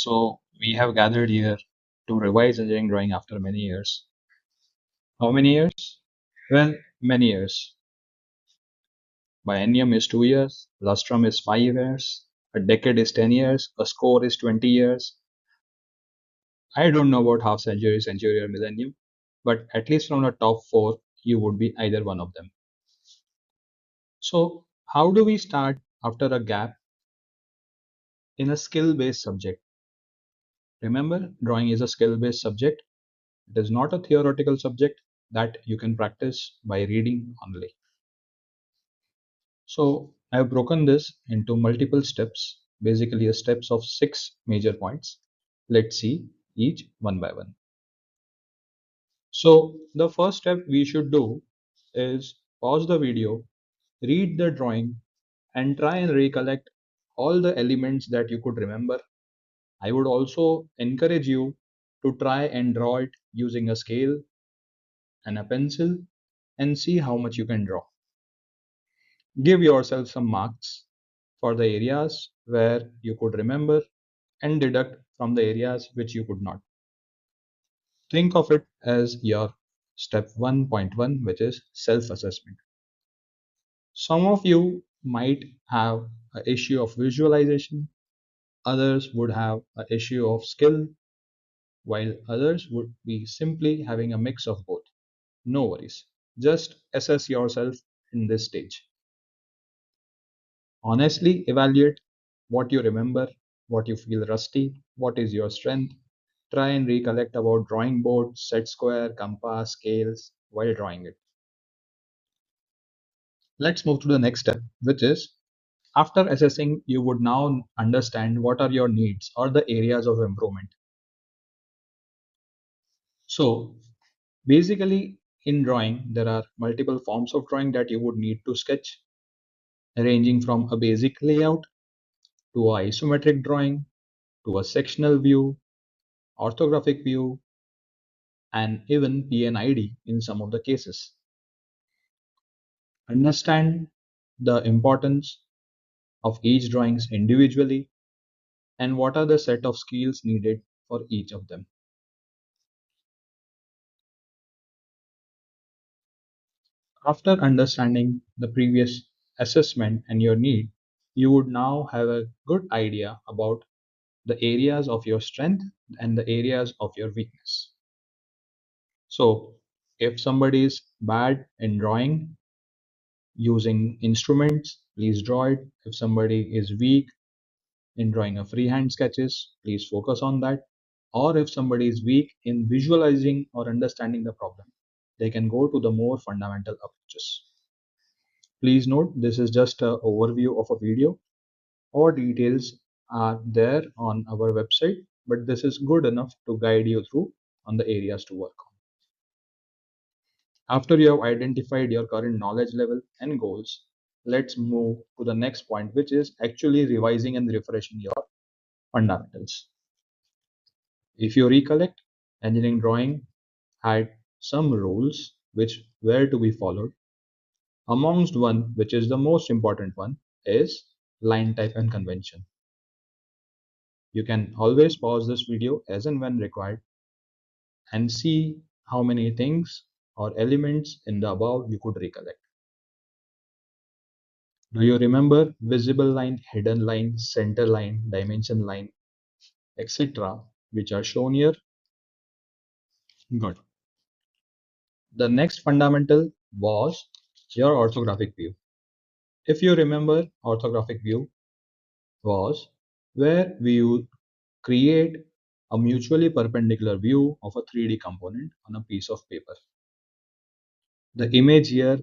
So we have gathered here to revise engineering drawing after many years. How many years? Well, many years. Biennium is 2 years, lustrum is 5 years, a decade is 10 years, a score is 20 years. I don't know about half century, century, or millennium, but at least from the top four, you would be either one of them. So, how do we start after a gap in a skill based subject? Remember, drawing is a skill based subject. It is not a theoretical subject that you can practice by reading only. So I have broken this into multiple steps, basically a steps of 6 major points. Let's see each one by one. So the first step we should do is pause the video, read the drawing, and try and recollect all the elements that you could remember. I would also encourage you to try and draw it using a scale and a pencil and see how much you can draw. Give yourself some marks for the areas where you could remember and deduct from the areas which you could not. Think of it as your step 1.1, which is self assessment. Some of you might have an issue of visualization, others would have an issue of skill, while others would be simply having a mix of both. No worries. Just assess yourself in this stage. Honestly evaluate what you remember, what you feel rusty, what is your strength. Try and recollect about drawing board, set square, compass, scales while drawing it. Let's move to the next step, which is after assessing, you would now understand what are your needs or the areas of improvement. So, basically, in drawing, there are multiple forms of drawing that you would need to sketch, ranging from a basic layout to a isometric drawing to a sectional view, orthographic view, and even PNID in some of the cases. Understand the importance of each drawings individually and what are the set of skills needed for each of them. After understanding the previous assessment and your need, you would now have a good idea about the areas of your strength and the areas of your weakness. So, if somebody is bad in drawing using instruments, please draw it. If somebody is weak in drawing a freehand sketches, please focus on that. Or if somebody is weak in visualizing or understanding the problem, they can go to the more fundamental approaches. Please note this is just an overview of a video. All details are there on our website, but this is good enough to guide you through on the areas to work on. After you have identified your current knowledge level and goals, let's move to the next point, which is actually revising and refreshing your fundamentals. If you recollect, engineering drawing had some rules which were to be followed. Amongst one, which is the most important one, is line type and convention. You can always pause this video as and when required and see how many things or elements in the above you could recollect. Do you remember visible line, hidden line, center line, dimension line, etc., which are shown here? Good. The next fundamental was your orthographic view. If you remember, orthographic view was where we would create a mutually perpendicular view of a 3D component on a piece of paper. The image here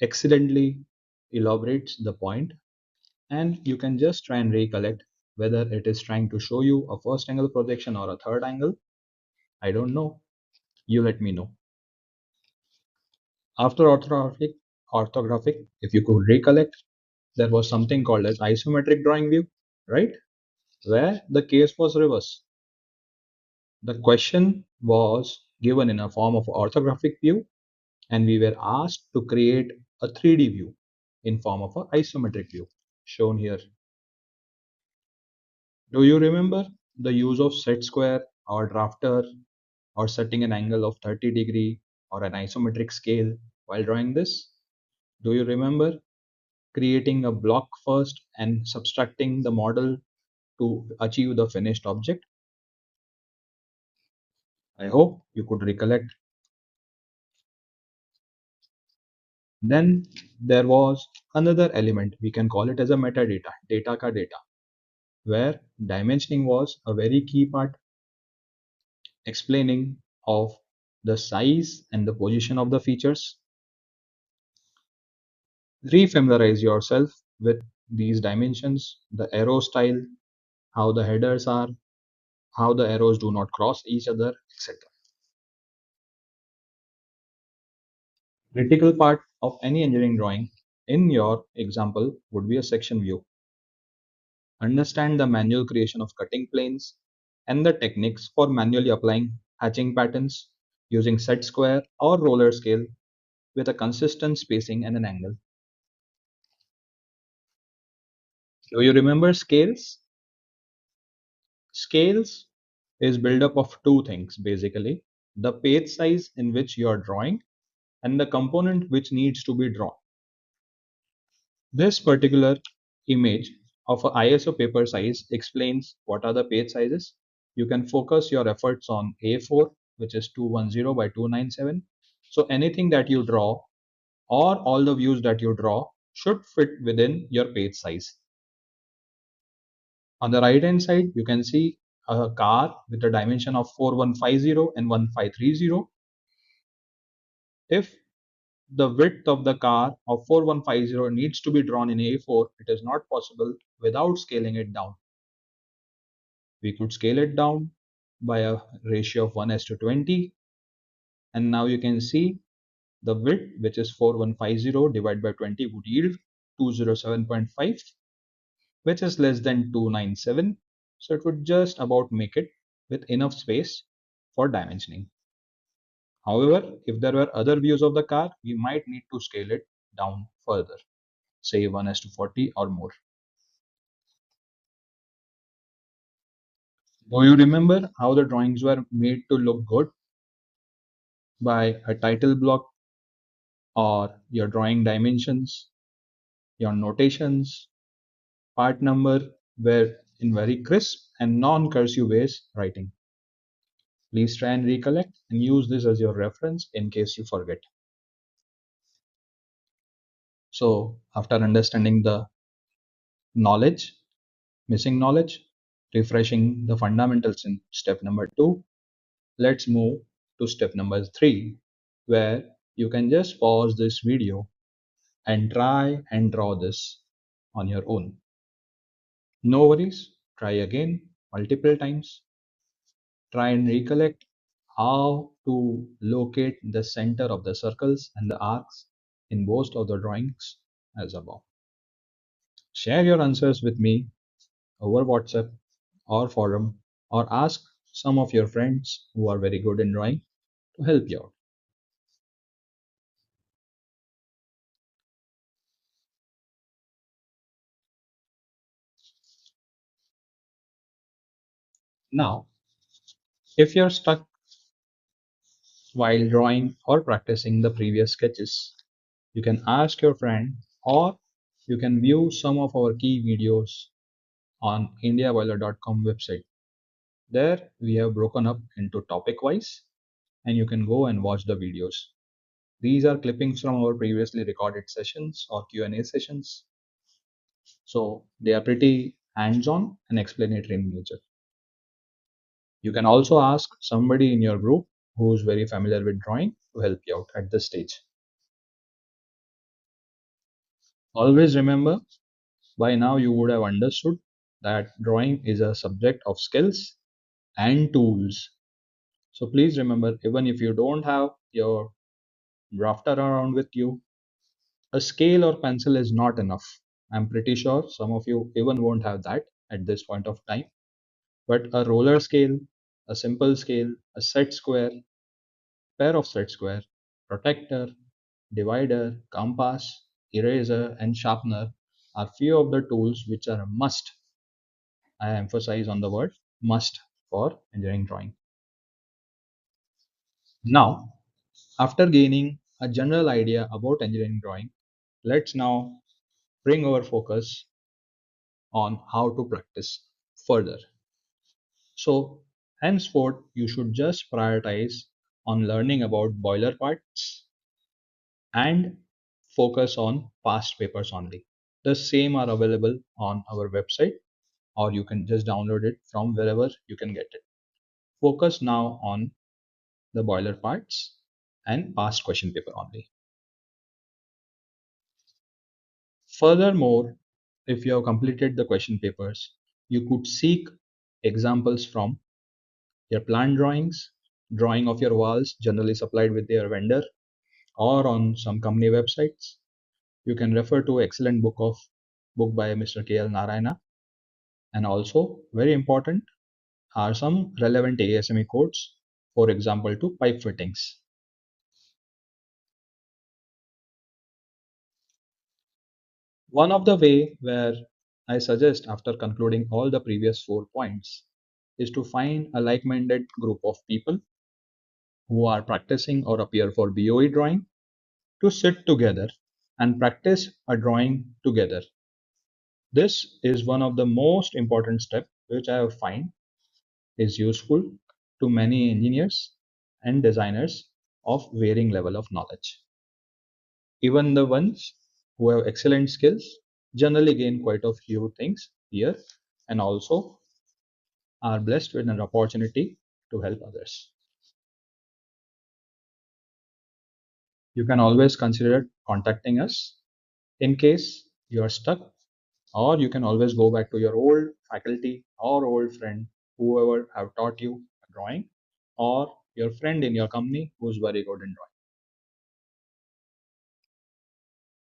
excellently elaborates the point, and you can just try and recollect whether it is trying to show you a first angle projection or a third angle. I don't know. You let me know. After orthographic, if you could recollect, there was something called as isometric drawing view, right? Where the case was reverse. The question was given in a form of orthographic view, and we were asked to create a 3D view in form of an isometric view shown here. Do you remember the use of set square or drafter or setting an angle of 30-degree or an isometric scale while drawing this? Do you remember creating a block first and subtracting the model to achieve the finished object? I hope you could recollect. Then there was another element, we can call it as a metadata, data ka data, where dimensioning was a very key part, explaining of the size and the position of the features. Refamiliarize yourself with these dimensions, the arrow style, how the headers are, how the arrows do not cross each other, etc. Critical part of any engineering drawing in your example would be a section view. Understand the manual creation of cutting planes and the techniques for manually applying hatching patterns using set square or roller scale with a consistent spacing and an angle. Do you remember scales? Scales is built up of two things basically, the page size in which you are drawing and the component which needs to be drawn. This particular image of a ISO paper size explains what are the page sizes. You can focus your efforts on A4, which is 210 by 297. So anything that you draw or all the views that you draw should fit within your page size. On the right hand side, you can see a car with a dimension of 4150 and 1530. If the width of the car of 4150 needs to be drawn in A4, it is not possible without scaling it down. We could scale it down by a ratio of 1 as to 20. And now you can see the width, which is 4150 divided by 20 would yield 207.5, which is less than 297. So it would just about make it with enough space for dimensioning. However, if there were other views of the car, we might need to scale it down further, say 1 as to 40 or more. Do you remember how the drawings were made to look good by a title block or your drawing dimensions, your notations, part number were in very crisp and non-cursive ways writing? Please try and recollect and use this as your reference in case you forget. So after understanding the knowledge, missing knowledge, refreshing the fundamentals in step number 2, let's move to step number 3, where you can just pause this video and try and draw this on your own. No worries, try again multiple times. Try and recollect how to locate the center of the circles and the arcs in most of the drawings as above. Share your answers with me over WhatsApp or forum, or ask some of your friends who are very good in drawing to help you out. Now, if you're stuck while drawing or practicing the previous sketches, you can ask your friend or you can view some of our key videos on indiavoiler.com website. There we have broken up into topic wise and you can go and watch the videos. These are clippings from our previously recorded sessions or Q&A sessions. So they are pretty hands-on and explanatory in nature. You can also ask somebody in your group who is very familiar with drawing to help you out at this stage. Always remember, by now you would have understood that drawing is a subject of skills and tools. So please remember, even if you don't have your drafter around with you, a scale or pencil is not enough. I'm pretty sure some of you even won't have that at this point of time. But a roller scale, a simple scale, a set square, pair of set square, protector, divider, compass, eraser, and sharpener are few of the tools which are a must. I emphasize on the word must for engineering drawing. Now, after gaining a general idea about engineering drawing, let's now bring our focus on how to practice further. So, henceforth, you should just prioritize on learning about boiler parts and focus on past papers only. The same are available on our website, or you can just download it from wherever you can get it. Focus now on the boiler parts and past question paper only. Furthermore, if you have completed the question papers, you could seek examples from your plant drawings, drawing of your walls generally supplied with their vendor, or on some company websites. You can refer to excellent book by Mr. K.L. Narayana, and also very important are some relevant ASME codes, for example, to pipe fittings. One of the way where I suggest after concluding all the previous 4 points is to find a like-minded group of people who are practicing or appear for BOE drawing to sit together and practice a drawing together. This is one of the most important steps which I have find is useful to many engineers and designers of varying level of knowledge. Even the ones who have excellent skills generally gain quite a few things here and also are blessed with an opportunity to help others. You can always consider contacting us in case you are stuck, or you can always go back to your old faculty or old friend, whoever have taught you drawing, or your friend in your company who's very good in drawing.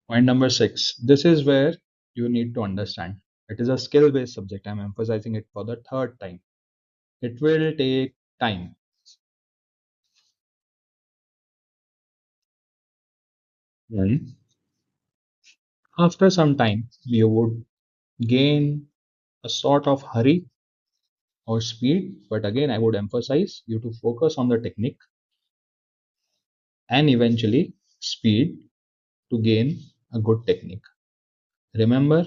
Point number 6. This is where you need to understand. It is a skill based subject. I'm emphasizing it for the third time. It will take time. And after some time, you would gain a sort of hurry or speed. But again, I would emphasize you to focus on the technique and eventually speed to gain a good technique. Remember,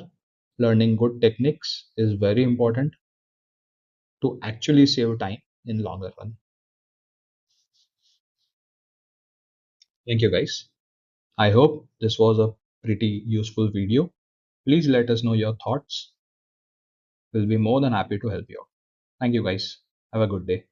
learning good techniques is very important to actually save time in longer run. Thank you guys. I hope this was a pretty useful video. Please let us know your thoughts. We'll be more than happy to help you out. Thank you guys. Have a good day.